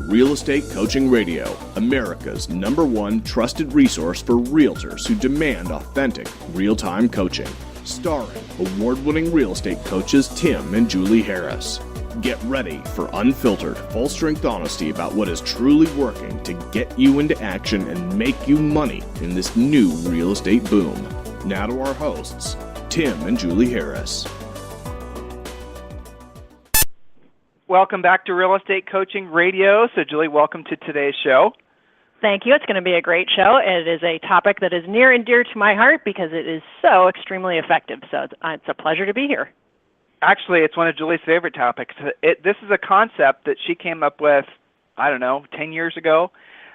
Real Estate Coaching Radio, America's #1 trusted resource for realtors who demand authentic, real-time coaching. Starring award-winning real estate coaches Tim and Julie Harris. Get ready for unfiltered, full-strength honesty about what is truly working to get you into action and make you money in this new real estate boom. Now to our hosts, Tim and Julie Harris. Welcome back to Real Estate Coaching Radio. So, Julie, welcome to today's show. Thank you. It's going to be a great show. It is a topic that is near and dear to my heart because it is so extremely effective. So it's a pleasure to be here. Actually, it's one of Julie's favorite topics. This is a concept that she came up with, 10 years ago,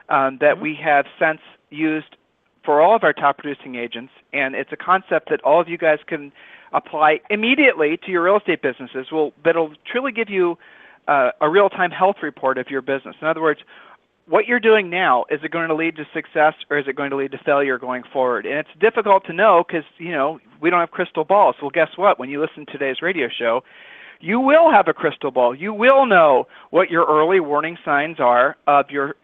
that we have since used for all of our top producing agents. And it's a concept that all of you guys can apply immediately to your real estate businesses. That'll truly give you a real-time health report of your business. In other words, what you're doing now, is it going to lead to success or is it going to lead to failure going forward? And it's difficult to know because, we don't have crystal balls. Well, guess what? When you listen to today's radio show, you will have a crystal ball. You will know what your early warning signs are of your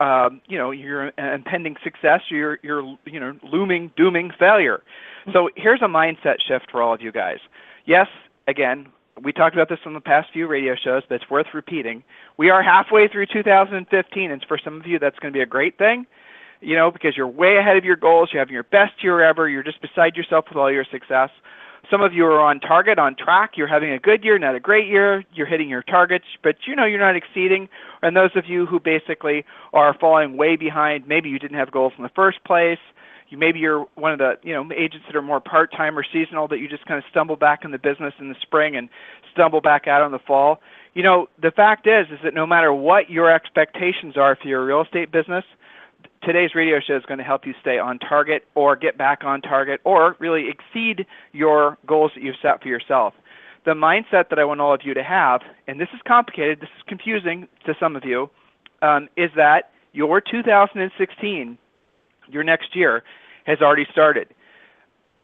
impending success or your looming, dooming failure. So here's a mindset shift for all of you guys. Yes, again, we talked about this on the past few radio shows, but it's worth repeating. We are halfway through 2015, and for some of you, that's going to be a great thing, because you're way ahead of your goals. You're having your best year ever. You're just beside yourself with all your success. Some of you are on target, on track. You're having a good year, not a great year. You're hitting your targets, but you're not exceeding. And those of you who basically are falling way behind, maybe you didn't have goals in the first place. Maybe you're one of the agents that are more part-time or seasonal that you just kind of stumble back in the business in the spring and stumble back out in the fall. The fact is that no matter what your expectations are for your real estate business, today's radio show is going to help you stay on target or get back on target or really exceed your goals that you've set for yourself. The mindset that I want all of you to have, and this is complicated, this is confusing to some of you, is that your 2016, your next year, has already started.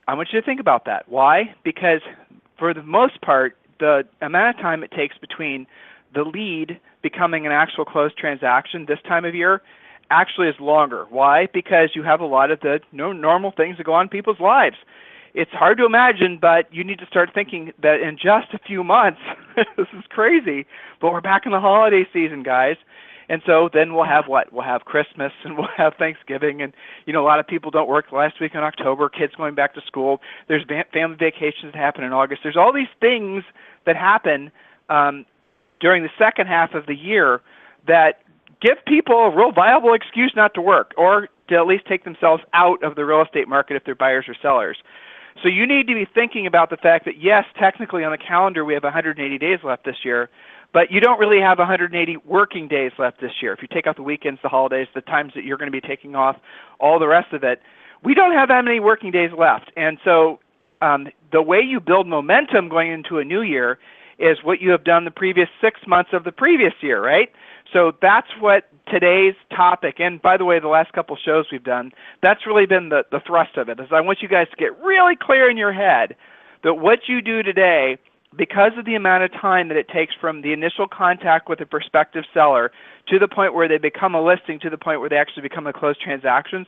I want you to think about that. Why? Because for the most part, the amount of time it takes between the lead becoming an actual closed transaction this time of year actually is longer. Why? Because you have a lot of the normal things that go on in people's lives. It's hard to imagine, but you need to start thinking that in just a few months, this is crazy, but we're back in the holiday season, guys. And so then we'll have what? We'll have Christmas and we'll have Thanksgiving. And, a lot of people don't work the last week in October, kids going back to school. There's family vacations that happen in August. There's all these things that happen during the second half of the year that give people a real viable excuse not to work or to at least take themselves out of the real estate market if they're buyers or sellers. So you need to be thinking about the fact that, yes, technically on the calendar we have 180 days left this year, but you don't really have 180 working days left this year. If you take out the weekends, the holidays, the times that you're going to be taking off, all the rest of it, we don't have that many working days left. And so the way you build momentum going into a new year is what you have done the previous 6 months of the previous year, right? So that's what today's topic, and by the way, the last couple shows we've done, that's really been the thrust of it, is I want you guys to get really clear in your head that what you do today, because of the amount of time that it takes from the initial contact with a prospective seller to the point where they become a listing, to the point where they actually become a closed transactions,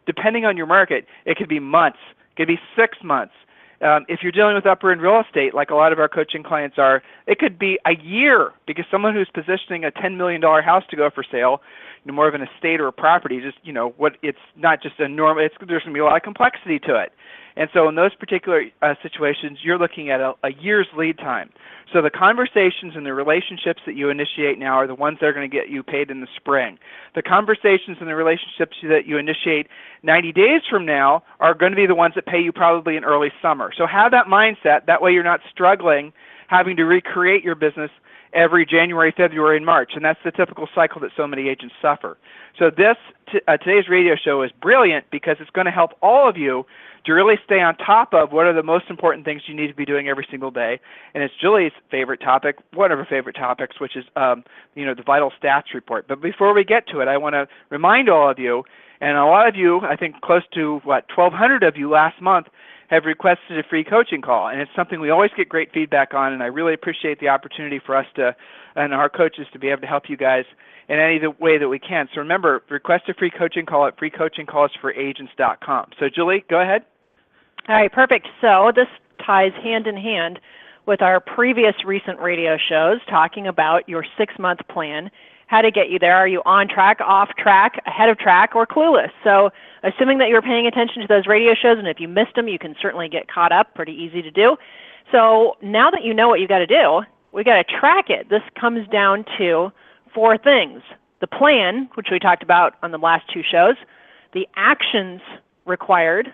depending on your market, it could be months, it could be 6 months. If you're dealing with upper end real estate, like a lot of our coaching clients are, it could be a year because someone who's positioning a $10 million house to go for sale, more of an estate or a property, it's not just a normal, there's going to be a lot of complexity to it. And so in those particular situations, you're looking at a year's lead time. So the conversations and the relationships that you initiate now are the ones that are going to get you paid in the spring. The conversations and the relationships that you initiate 90 days from now are going to be the ones that pay you probably in early summer. So have that mindset. That way you're not struggling having to recreate your business every January, February, and March, and that's the typical cycle that so many agents suffer. So today's radio show is brilliant because it's going to help all of you to really stay on top of what are the most important things you need to be doing every single day. And it's Julie's favorite topic, one of her favorite topics, which is the vital stats report. But before we get to it, I want to remind all of you, and a lot of you, I think close to 1,200 of you last month, have requested a free coaching call. And it's something we always get great feedback on, and I really appreciate the opportunity for us to, and our coaches, to be able to help you guys in any way that we can. So remember, request a free coaching call at freecoachingcallsforagents.com. So Julie, go ahead. All right, perfect. So this ties hand in hand with our previous recent radio shows talking about your 6-month plan, how to get you there. Are you on track, off track, ahead of track, or clueless? So assuming that you're paying attention to those radio shows, and if you missed them, you can certainly get caught up, pretty easy to do. So now that you know what you got to do, we got to track it. This comes down to 4 things: the plan, which we talked about on the last 2 shows, the actions required,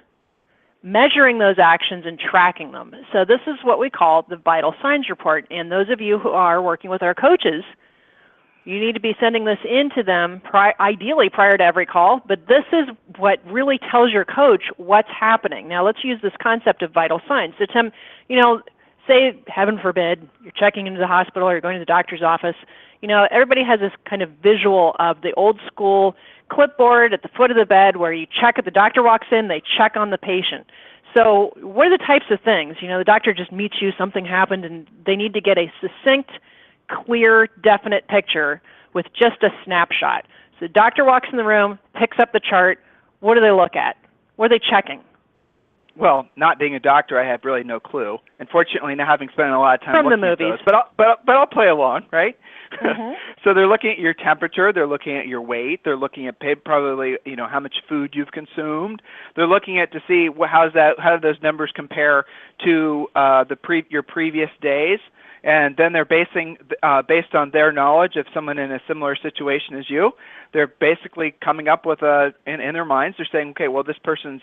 measuring those actions and tracking them. So this is what we call the vital signs report. And those of you who are working with our coaches, you need to be sending this in to them ideally prior to every call, but this is what really tells your coach what's happening. Now let's use this concept of vital signs. So Tim, say, heaven forbid, you're checking into the hospital or you're going to the doctor's office. Everybody has this kind of visual of the old school clipboard at the foot of the bed where you check if the doctor walks in, they check on the patient. So what are the types of things? The doctor just meets you, something happened, and they need to get a succinct, clear, definite picture with just a snapshot. So the doctor walks in the room, picks up the chart. What do they look at? What are they checking? Well, not being a doctor, I have really no clue. Unfortunately, not having spent a lot of time from looking the movies. at those, but I'll play along, right? Mm-hmm. So they're looking at your temperature, they're looking at your weight, they're looking at probably how much food you've consumed. They're looking at to see how do those numbers compare to your previous days, and then they're based on their knowledge of someone in a similar situation as you. They're basically coming up with in their minds, they're saying, okay, well, this person's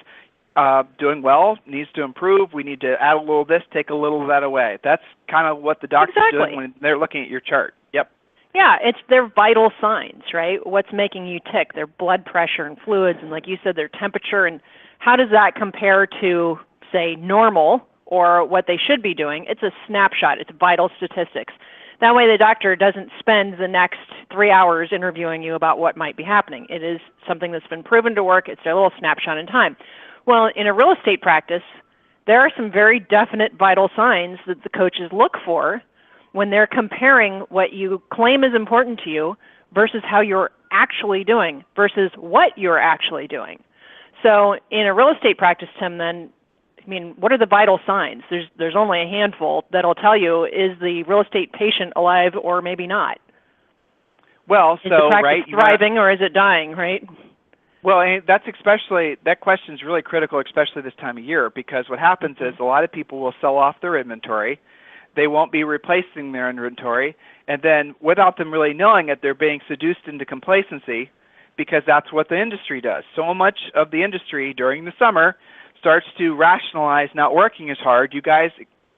doing well, needs to improve, we need to add a little of this, take a little of that away. That's kind of what the doctor's doing when they're looking at your chart. Yep. Yeah, it's their vital signs, right? What's making you tick, their blood pressure and fluids, and like you said, their temperature, and how does that compare to, say, normal or what they should be doing? It's a snapshot. It's vital statistics. That way the doctor doesn't spend the next 3 hours interviewing you about what might be happening. It is something that's been proven to work. It's a little snapshot in time. Well, in a real estate practice, there are some very definite vital signs that the coaches look for when they're comparing what you claim is important to you versus how you're actually doing versus what you're actually doing. So in a real estate practice, Tim, then, what are the vital signs? There's only a handful that'll tell you, is the real estate patient alive or maybe not? Well, is the practice thriving or is it dying, right? Well, and that question is really critical, especially this time of year, because what happens is a lot of people will sell off their inventory. They won't be replacing their inventory, and then without them really knowing it, they're being seduced into complacency because that's what the industry does. So much of the industry during the summer starts to rationalize not working as hard. You guys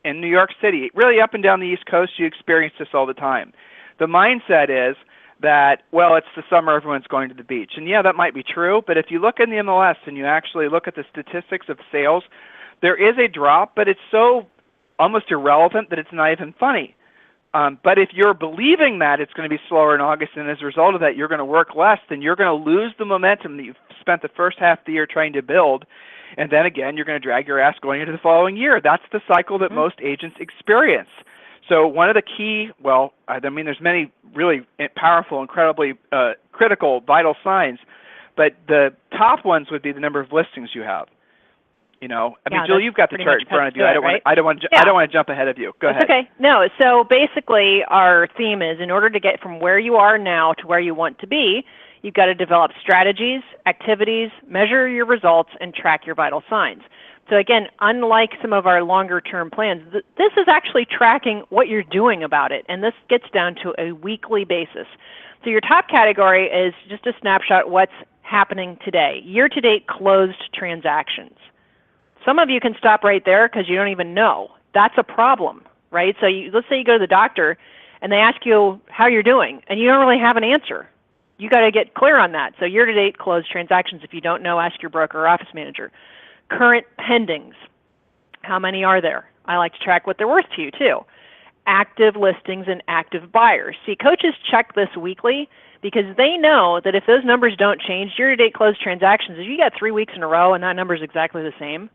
in New York City, really up and down the East Coast, you experience this all the time. The mindset is that, well, it's the summer, everyone's going to the beach. And yeah, that might be true, but if you look in the MLS and you actually look at the statistics of sales, there is a drop, but it's so almost irrelevant that it's not even funny. But if you're believing that it's going to be slower in August, and as a result of that you're going to work less, then you're going to lose the momentum that you've spent the first half of the year trying to build, and then again you're going to drag your ass going into the following year. That's the cycle that most agents experience. So one of the key, there's many really powerful, incredibly critical, vital signs, but the top ones would be the number of listings you have. Jill, you've got the chart in front of you. I don't want to jump ahead of you. Go ahead. Okay. No. So basically, our theme is, in order to get from where you are now to where you want to be, you've got to develop strategies, activities, measure your results, and track your vital signs. So again, unlike some of our longer-term plans, this is actually tracking what you're doing about it, and this gets down to a weekly basis. So your top category is just a snapshot what's happening today, year-to-date closed transactions. Some of you can stop right there because you don't even know. That's a problem, right? So let's say you go to the doctor and they ask you how you're doing, and you don't really have an answer. You got to get clear on that. So year-to-date closed transactions, if you don't know, ask your broker or office manager. Current pendings, how many are there? I like to track what they're worth to you too. Active listings and active buyers. See, coaches check this weekly because they know that if those numbers don't change, year-to-date closed transactions, if you got 3 weeks in a row and that number is exactly the same,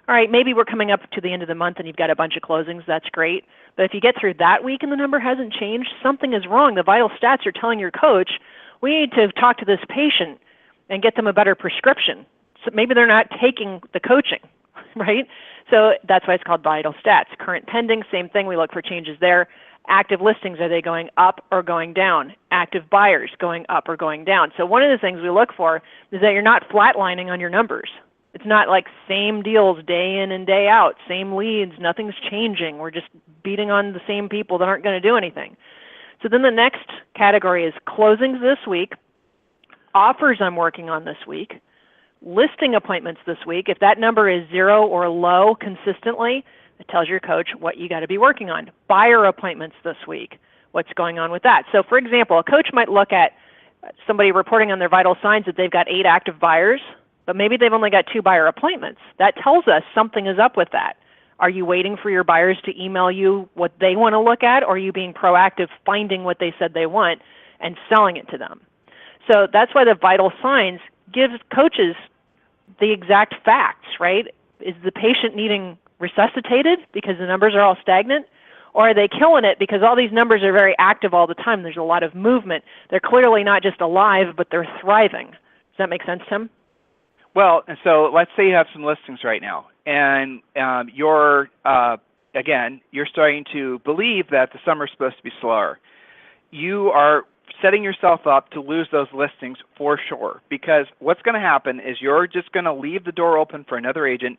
all right, maybe we're coming up to the end of the month and you've got a bunch of closings. That's great. But if you get through that week and the number hasn't changed, something is wrong. The vital stats are telling your coach, we need to talk to this patient and get them a better prescription. So maybe they're not taking the coaching, right? So that's why it's called vital stats. Current pending, same thing. We look for changes there. Active listings, are they going up or going down? Active buyers, going up or going down? So one of the things we look for is that you're not flatlining on your numbers. It's not like same deals day in and day out, same leads, nothing's changing. We're just beating on the same people that aren't going to do anything. So then the next category is closings this week, offers I'm working on this week, listing appointments this week. If that number is 0 or low consistently, it tells your coach what you got to be working on. Buyer appointments this week, what's going on with that? So for example, a coach might look at somebody reporting on their vital signs that they've got 8 active buyers, but maybe they've only got 2 buyer appointments. That tells us something is up with that. Are you waiting for your buyers to email you what they want to look at, or are you being proactive, finding what they said they want and selling it to them? So that's why the vital signs gives coaches the exact facts, right? Is the patient needing resuscitated because the numbers are all stagnant? Or are they killing it because all these numbers are very active all the time? There's a lot of movement. They're clearly not just alive, but they're thriving. Does that make sense, Tim? Well, and so let's say you have some listings right now, and you're starting to believe that the summer's supposed to be slower. You are setting yourself up to lose those listings for sure, because what's going to happen is you're just going to leave the door open for another agent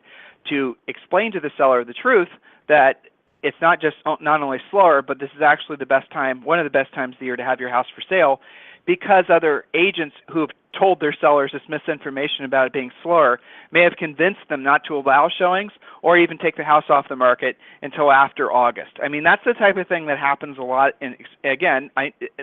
to explain to the seller the truth that it's not just not only slower, but this is actually the best time, one of the best times of the year to have your house for sale, because other agents who have told their sellers this misinformation about it being slower may have convinced them not to allow showings or even take the house off the market until after August. I mean, that's the type of thing that happens a lot. Again,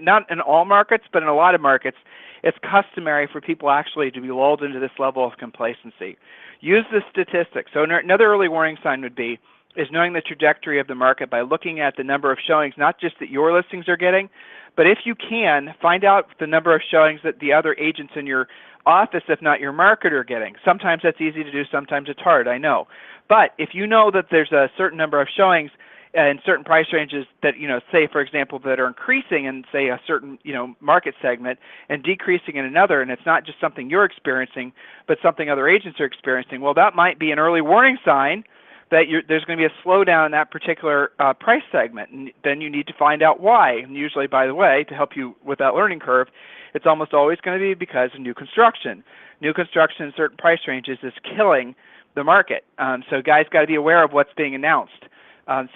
not in all markets, but in a lot of markets, it's customary for people actually to be lulled into this level of complacency. Use the statistics. So another early warning sign would be is knowing the trajectory of the market by looking at the number of showings, not just that your listings are getting, but if you can, find out the number of showings that the other agents in your office, if not your market, are getting. Sometimes that's easy to do, sometimes it's hard, I know. But if you know that there's a certain number of showings in certain price ranges that, say, for example, that are increasing in, say, a certain, market segment and decreasing in another, and it's not just something you're experiencing, but something other agents are experiencing, well, that might be an early warning sign that there's going to be a slowdown in that particular price segment, and then you need to find out why. And usually, by the way, to help you with that learning curve, it's almost always going to be because of new construction. New construction in certain price ranges is killing the market. So guys got to be aware of what's being announced.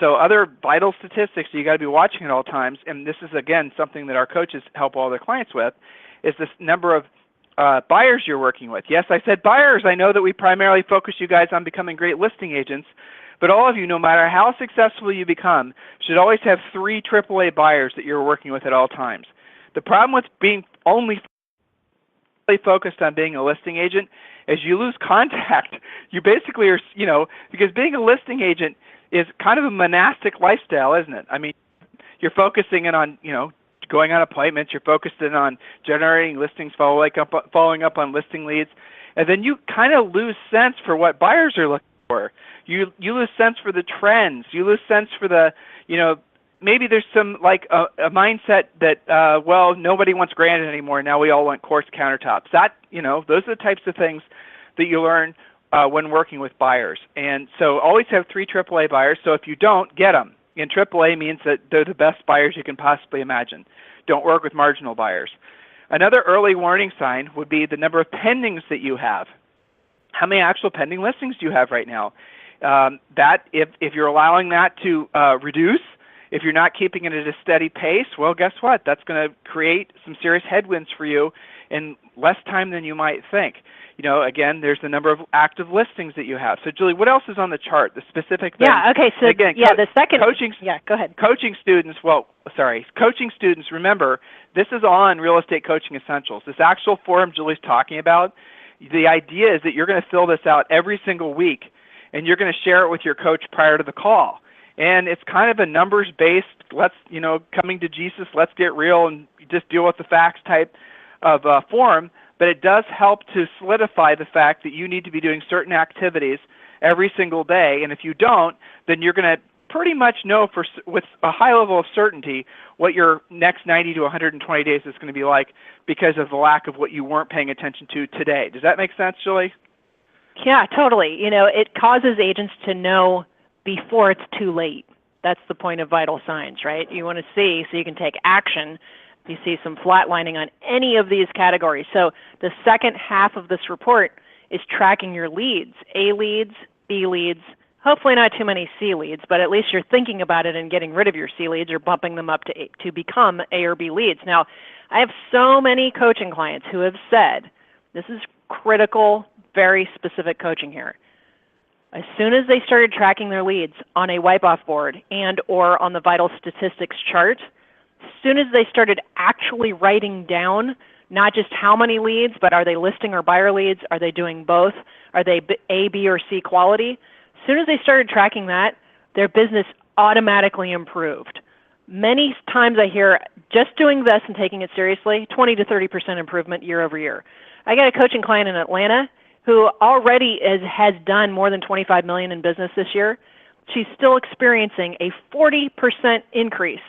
So other vital statistics you got to be watching at all times, and this is, again, something that our coaches help all their clients with, is this number of buyers you're working with. Yes, I said buyers. I know that we primarily focus you guys on becoming great listing agents, but all of you, no matter how successful you become, should always have 3 AAA buyers that you're working with at all times. The problem with being only focused on being a listing agent is you lose contact. You basically are, because being a listing agent is kind of a monastic lifestyle, isn't it? I mean, you're focusing in on, going on appointments, you're focused in on generating listings, following up on listing leads, and then you kind of lose sense for what buyers are looking for. You lose sense for the trends. You lose sense for the, maybe there's some like a mindset that, nobody wants granite anymore. Now we all want quartz countertops. That, those are the types of things that you learn when working with buyers. And so always have 3 AAA buyers. So if you don't, get them. And AAA means that they're the best buyers you can possibly imagine. Don't work with marginal buyers. Another early warning sign would be the number of pendings that you have. How many actual pending listings do you have right now? That if you're allowing that to reduce, if you're not keeping it at a steady pace, well, guess what? That's going to create some serious headwinds for you in less time than you might think. Again, there's the number of active listings that you have. So, Julie, what else is on the chart? The specific thing. Yeah. Okay. So, again, the second. Coaching. Yeah. Go ahead. Coaching students. Coaching students. Remember, this is on Real Estate Coaching Essentials. This actual forum Julie's talking about. The idea is that you're going to fill this out every single week, and you're going to share it with your coach prior to the call. And it's kind of a numbers-based, coming to Jesus, let's get real and just deal with the facts type of forum. But it does help to solidify the fact that you need to be doing certain activities every single day. And if you don't, then you're going to pretty much know with a high level of certainty what your next 90 to 120 days is going to be like because of the lack of what you weren't paying attention to today. Does that make sense, Julie? Yeah, totally. It causes agents to know before it's too late. That's the point of vital signs, right? You want to see so you can take action. You see some flatlining on any of these categories. So the second half of this report is tracking your leads, A leads, B leads, hopefully not too many C leads, but at least you're thinking about it and getting rid of your C leads or bumping them up to become A or B leads. Now, I have so many coaching clients who have said, this is critical, very specific coaching here. As soon as they started tracking their leads on a wipe-off board and or on the vital statistics chart, as soon as they started actually writing down not just how many leads, but are they listing or buyer leads? Are they doing both? Are they A, B, or C quality? As soon as they started tracking that, their business automatically improved. Many times I hear just doing this and taking it seriously, 20 to 30% improvement year over year. I got a coaching client in Atlanta who already has done more than $25 million in business this year. She's still experiencing a 40% increase,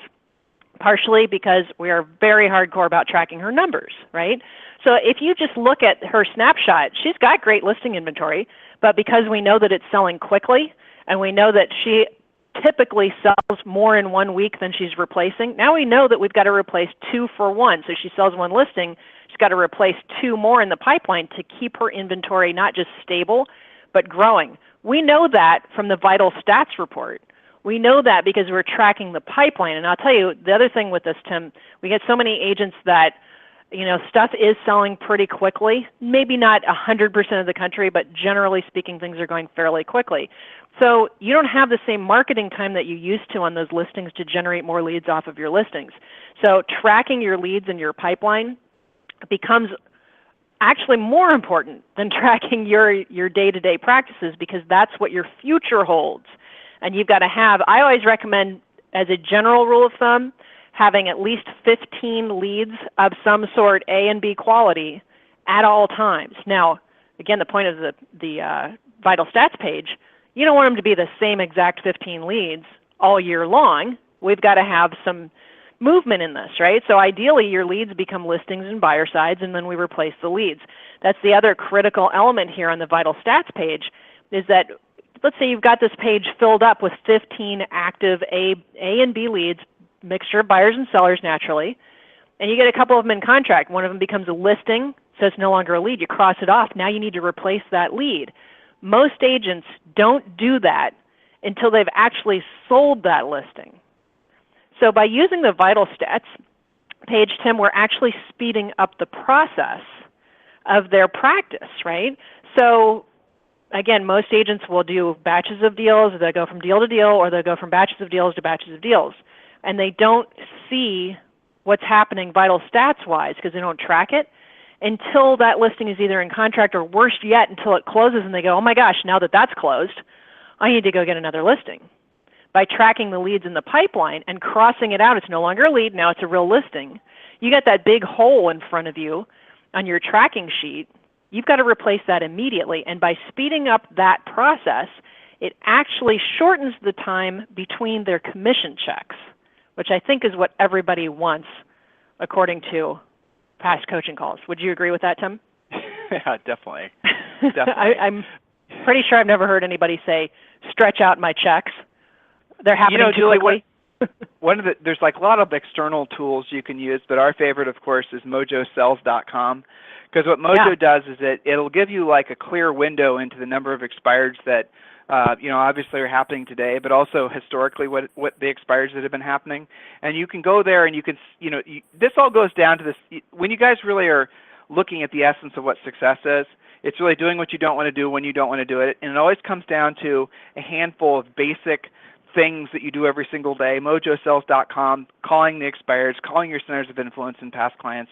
partially because we are very hardcore about tracking her numbers, right? So if you just look at her snapshot, she's got great listing inventory, but because we know that it's selling quickly and we know that she typically sells more in 1 week than she's replacing, now we know that we've got to replace 2 for 1. So she sells 1 listing, she's got to replace 2 more in the pipeline to keep her inventory not just stable, but growing. We know that from the Vital Stats report. We know that because we're tracking the pipeline. And I'll tell you, the other thing with this, Tim, we get so many agents that, stuff is selling pretty quickly. Maybe not 100% of the country, but generally speaking, things are going fairly quickly. So you don't have the same marketing time that you used to on those listings to generate more leads off of your listings. So tracking your leads in your pipeline becomes actually more important than tracking your day-to-day practices, because that's what your future holds. And you've got to have, I always recommend as a general rule of thumb, having at least 15 leads of some sort, A and B quality, at all times. Now, again, the point of the Vital Stats page, you don't want them to be the same exact 15 leads all year long. We've got to have some movement in this, right? So ideally, your leads become listings and buyer sides, and then we replace the leads. That's the other critical element here on the Vital Stats page, is that let's say you've got this page filled up with 15 active A and B leads, mixture of buyers and sellers naturally, and you get a couple of them in contract. One of them becomes a listing, so it's no longer a lead. You cross it off. Now you need to replace that lead. Most agents don't do that until they've actually sold that listing. So by using the Vital Stats page, Tim, we're actually speeding up the process of their practice, right? So again, most agents will do batches of deals. They'll go from deal to deal, or they'll go from batches of deals to batches of deals. And they don't see what's happening Vital Stats-wise because they don't track it until that listing is either in contract, or worse yet, until it closes and they go, oh my gosh, now that that's closed, I need to go get another listing. By tracking the leads in the pipeline and crossing it out, it's no longer a lead, now it's a real listing. You got that big hole in front of you on your tracking sheet. You've got to replace that immediately. And by speeding up that process, it actually shortens the time between their commission checks, which I think is what everybody wants according to past coaching calls. Would you agree with that, Tim? Yeah, definitely. I'm pretty sure I've never heard anybody say, stretch out my checks. They're happening too Julie, quickly. There's like a lot of external tools you can use, but our favorite, of course, is mojosells.com. Because what Mojo does is it'll give you like a clear window into the number of expireds that obviously are happening today, but also historically what the expires that have been happening. And you can go there and you can, this all goes down to this, when you guys really are looking at the essence of what success is, it's really doing what you don't want to do when you don't want to do it. And it always comes down to a handful of basic things that you do every single day. mojosells.com, calling the expireds, calling your centers of influence and past clients,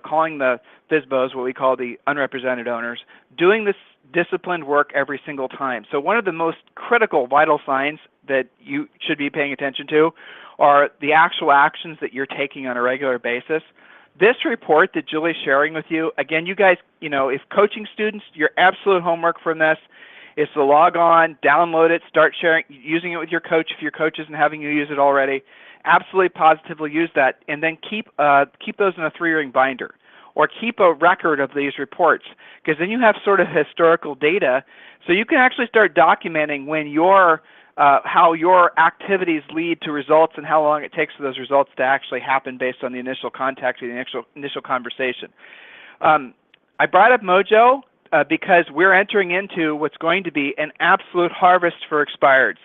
calling the FSBOs, what we call the unrepresented owners, doing this disciplined work every single time. So one of the most critical vital signs that you should be paying attention to are the actual actions that you're taking on a regular basis. This report that Julie's sharing with you, again, you guys, if coaching students, your absolute homework from this is to log on, download it, start sharing, using it with your coach if your coach isn't having you use it already. Absolutely positively use that, and then keep those in a 3-ring binder, or keep a record of these reports, because then you have sort of historical data, so you can actually start documenting when how your activities lead to results and how long it takes for those results to actually happen based on the initial contact or the initial conversation. I brought up Mojo because we're entering into what's going to be an absolute harvest for expireds.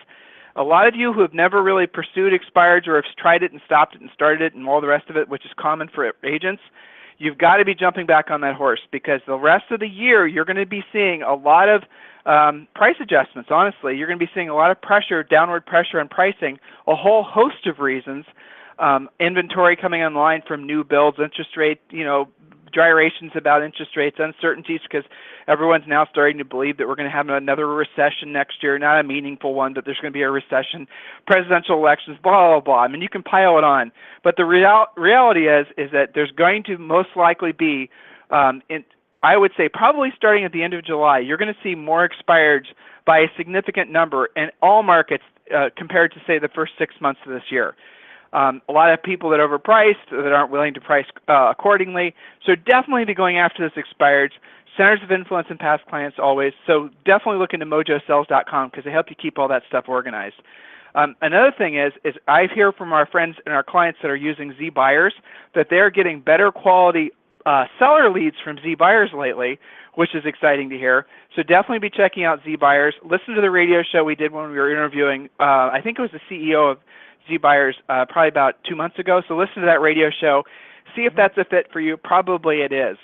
A lot of you who have never really pursued expireds, or have tried it and stopped it and started it and all the rest of it, which is common for agents, you've got to be jumping back on that horse, because the rest of the year you're going to be seeing a lot of price adjustments. Honestly, you're going to be seeing a lot of pressure, downward pressure on pricing, a whole host of reasons. Inventory coming online from new builds, interest rate, gyrations about interest rates, uncertainties, because everyone's now starting to believe that we're going to have another recession next year, not a meaningful one, but there's going to be a recession, presidential elections, blah, blah, blah. I mean, you can pile it on. But the reality is that there's going to most likely be, I would say probably starting at the end of July, you're going to see more expireds by a significant number in all markets compared to, say, the first 6 months of this year. A lot of people that overpriced, that aren't willing to price accordingly. So definitely be going after this expireds. Centers of influence and past clients always. So definitely look into mojosells.com, because they help you keep all that stuff organized. Another thing is I hear from our friends and our clients that are using Z Buyers that they're getting better quality seller leads from Z Buyers lately, which is exciting to hear. So definitely be checking out Z Buyers. Listen to the radio show we did when we were interviewing, I think it was the CEO of Z Buyers probably about 2 months ago. So listen to that radio show. See if that's a fit for you. Probably it is.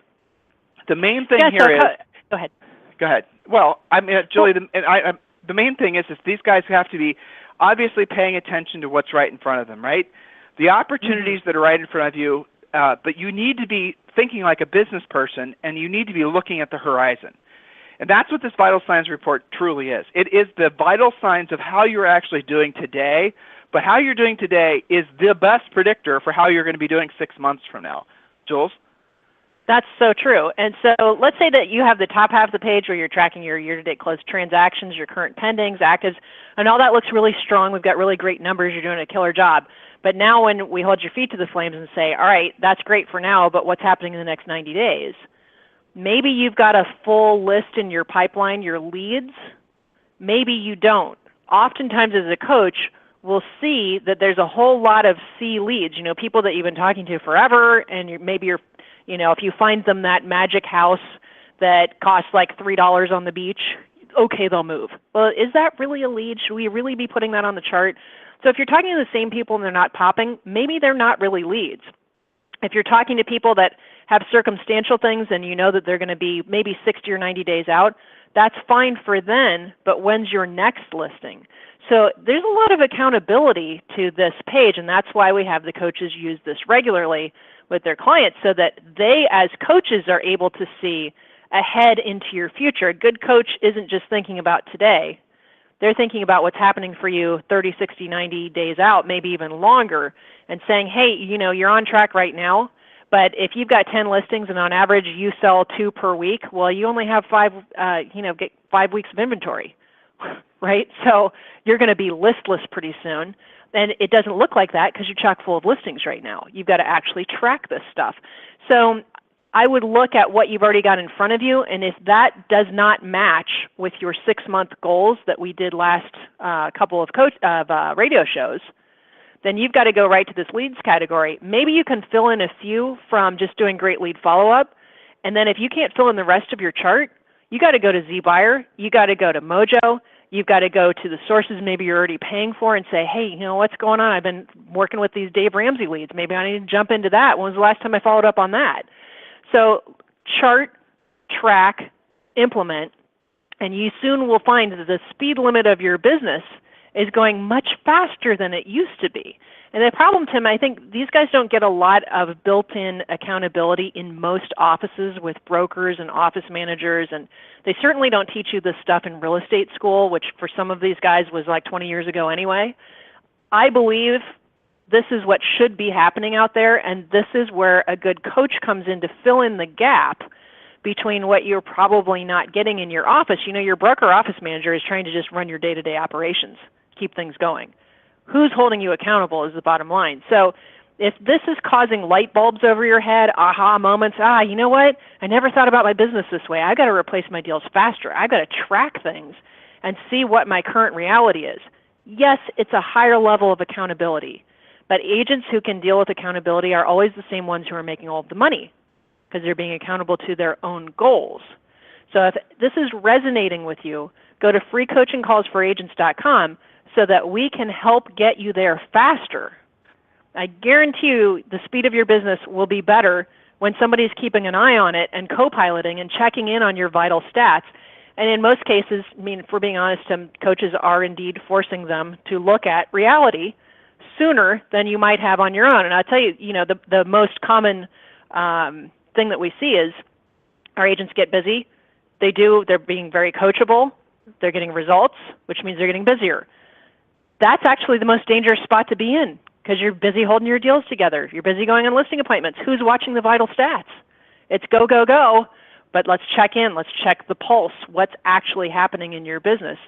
The main thing here is... Go ahead. Go ahead. Well, I mean, Julie, the main thing is these guys have to be obviously paying attention to what's right in front of them, right? The opportunities that are right in front of you, but you need to be thinking like a business person, and you need to be looking at the horizon. And that's what this vital signs report truly is. It is the vital signs of how you're actually doing today, but how you're doing today is the best predictor for how you're going to be doing 6 months from now. Jules? That's so true. And so let's say that you have the top half of the page where you're tracking your year-to-date closed transactions, your current pendings, actives, and all that looks really strong. We've got really great numbers. You're doing a killer job. But now when we hold your feet to the flames and say, all right, that's great for now, but what's happening in the next 90 days? Maybe you've got a full list in your pipeline, your leads. Maybe you don't. Oftentimes as a coach, we'll see that there's a whole lot of C leads, people that you've been talking to forever, and maybe you're, if you find them that magic house that costs like $3 on the beach, okay, they'll move. Well, is that really a lead? Should we really be putting that on the chart? So if you're talking to the same people and they're not popping, maybe they're not really leads. If you're talking to people that have circumstantial things and you know that they're going to be maybe 60 or 90 days out, that's fine for then, but when's your next listing? So there's a lot of accountability to this page, and that's why we have the coaches use this regularly with their clients, so that they as coaches are able to see ahead into your future. A good coach isn't just thinking about today. They're thinking about what's happening for you 30, 60, 90 days out, maybe even longer, and saying, hey, you're on track right now, but if you've got 10 listings and on average you sell 2 per week, well, you only have 5 weeks of inventory, right? So you're going to be listless pretty soon. And it doesn't look like that because you're chock full of listings right now. You've got to actually track this stuff. So I would look at what you've already got in front of you, and if that does not match with your 6-month goals that we did last couple of radio shows, then you've got to go right to this leads category. Maybe you can fill in a few from just doing great lead follow-up, and then if you can't fill in the rest of your chart, you got to go to ZBuyer, you got to go to Mojo, you've got to go to the sources maybe you're already paying for and say, hey, what's going on? I've been working with these Dave Ramsey leads. Maybe I need to jump into that. When was the last time I followed up on that? So chart, track, implement, and you soon will find that the speed limit of your business is going much faster than it used to be. And the problem, Tim, I think these guys don't get a lot of built-in accountability in most offices with brokers and office managers, and they certainly don't teach you this stuff in real estate school, which for some of these guys was like 20 years ago anyway. I believe this is what should be happening out there, and this is where a good coach comes in to fill in the gap between what you're probably not getting in your office. You know, your broker office manager is trying to just run your day-to-day operations, keep things going. Who's holding you accountable is the bottom line. So if this is causing light bulbs over your head, aha moments, you know what? I never thought about my business this way. I've got to replace my deals faster. I've got to track things and see what my current reality is. Yes, it's a higher level of accountability, but agents who can deal with accountability are always the same ones who are making all of the money because they're being accountable to their own goals. So if this is resonating with you, go to freecoachingcallsforagents.com so that we can help get you there faster. I guarantee you the speed of your business will be better when somebody's keeping an eye on it and co-piloting and checking in on your vital stats. And in most cases, I mean, if we're being honest, coaches are indeed forcing them to look at reality sooner than you might have on your own. And I'll tell you, you know, the most common thing that we see is our agents get busy. They're being very coachable. They're getting results, which means they're getting busier. That's actually the most dangerous spot to be in because you're busy holding your deals together. You're busy going on listing appointments. Who's watching the vital stats? It's go, go, go, but let's check in. Let's check the pulse. What's actually happening in your business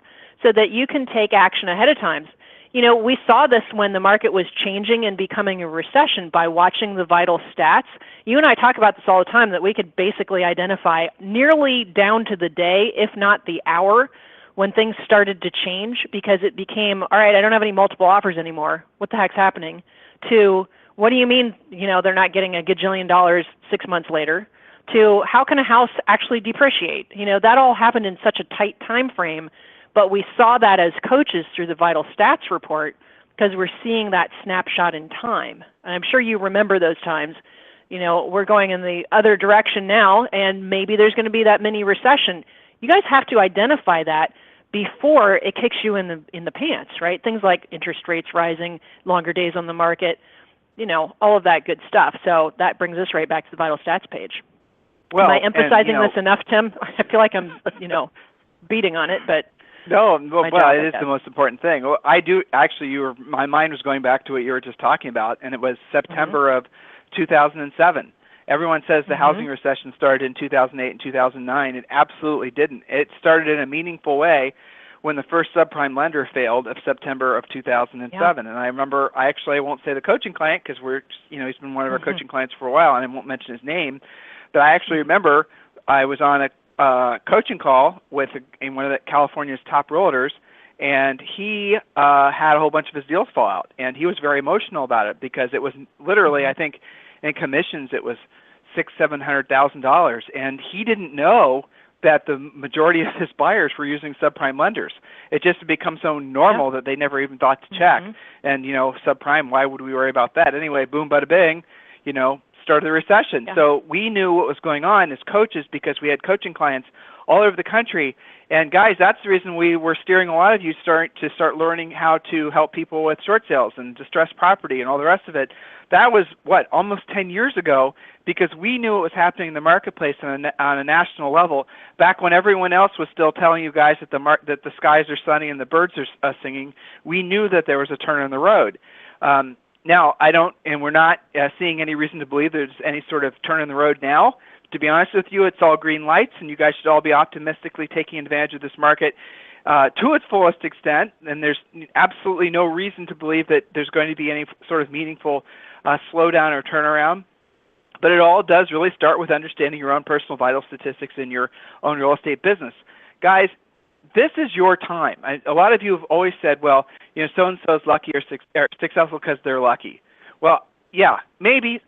so that you can take action ahead of time. You know, we saw this when the market was changing and becoming a recession by watching the vital stats. You and I talk about this all the time, that we could basically identify nearly down to the day, if not the hour, when things started to change because it became, all right, I don't have any multiple offers anymore. What the heck's happening? To, what do you mean, you know, they're not getting a gajillion dollars 6 months later? To, how can a house actually depreciate? You know, that all happened in such a tight time frame. But we saw that as coaches through the Vital Stats report because we're seeing that snapshot in time. And I'm sure you remember those times. You know, we're going in the other direction now, and maybe there's going to be that mini recession. You guys have to identify that before it kicks you in the pants, right? Things like interest rates rising, longer days on the market, you know, all of that good stuff. So that brings us right back to the Vital Stats page. Well, am I emphasizing this enough, Tim? I feel like I'm, you know, beating on it, but... No, well, it is the most important thing. Well, I do actually. My mind was going back to what you were just talking about, and it was September of 2007. Everyone says the housing recession started in 2008 and 2009. It absolutely didn't. It started in a meaningful way when the first subprime lender failed of September of 2007. And I remember, I won't say the coaching client because he's been one of our coaching clients for a while, and I won't mention his name. But I actually remember I was on a coaching call with one of California's top realtors, and he had a whole bunch of his deals fall out, and he was very emotional about it because it was literally, I think, in commissions it was $600,000-$700,000, and he didn't know that the majority of his buyers were using subprime lenders. It just had become so normal that they never even thought to check. And subprime, why would we worry about that? Anyway, boom, bada bing, started the recession. So we knew what was going on as coaches because we had coaching clients all over the country. And guys, that's the reason we were steering a lot of you to start learning how to help people with short sales and distressed property and all the rest of it. That was, almost 10 years ago, because we knew what was happening in the marketplace on a national level. Back when everyone else was still telling you guys that the skies are sunny and the birds are singing, we knew that there was a turn in the road. Now, we're not seeing any reason to believe there's any sort of turn in the road now. To be honest with you, it's all green lights, and you guys should all be optimistically taking advantage of this market to its fullest extent, and there's absolutely no reason to believe that there's going to be any sort of meaningful slowdown or turnaround. But it all does really start with understanding your own personal vital statistics in your own real estate business. Guys, this is your time. A lot of you have always said, well, so-and-so is lucky or successful because they're lucky. Well, yeah, maybe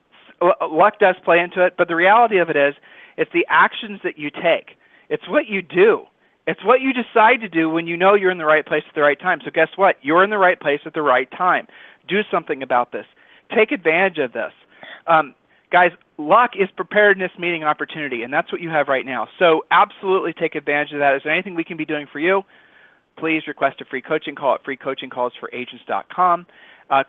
luck does play into it, but the reality of it is it's the actions that you take. It's what you do. It's what you decide to do when you know you're in the right place at the right time. So guess what? You're in the right place at the right time. Do something about this. Take advantage of this. Guys, luck is preparedness meeting opportunity, and that's what you have right now. So absolutely take advantage of that. Is there anything we can be doing for you? Please request a free coaching call at freecoachingcallsforagents.com.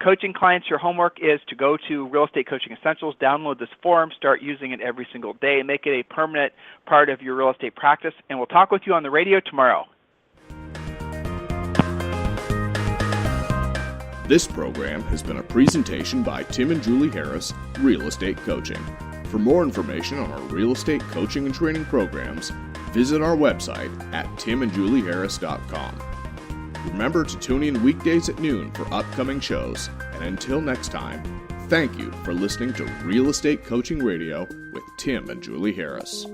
Coaching clients, your homework is to go to Real Estate Coaching Essentials, download this form, start using it every single day, and make it a permanent part of your real estate practice. And we'll talk with you on the radio tomorrow. This program has been a presentation by Tim and Julie Harris, Real Estate Coaching. For more information on our real estate coaching and training programs, visit our website at timandjulieharris.com. Remember to tune in weekdays at noon for upcoming shows, and until next time, thank you for listening to Real Estate Coaching Radio with Tim and Julie Harris.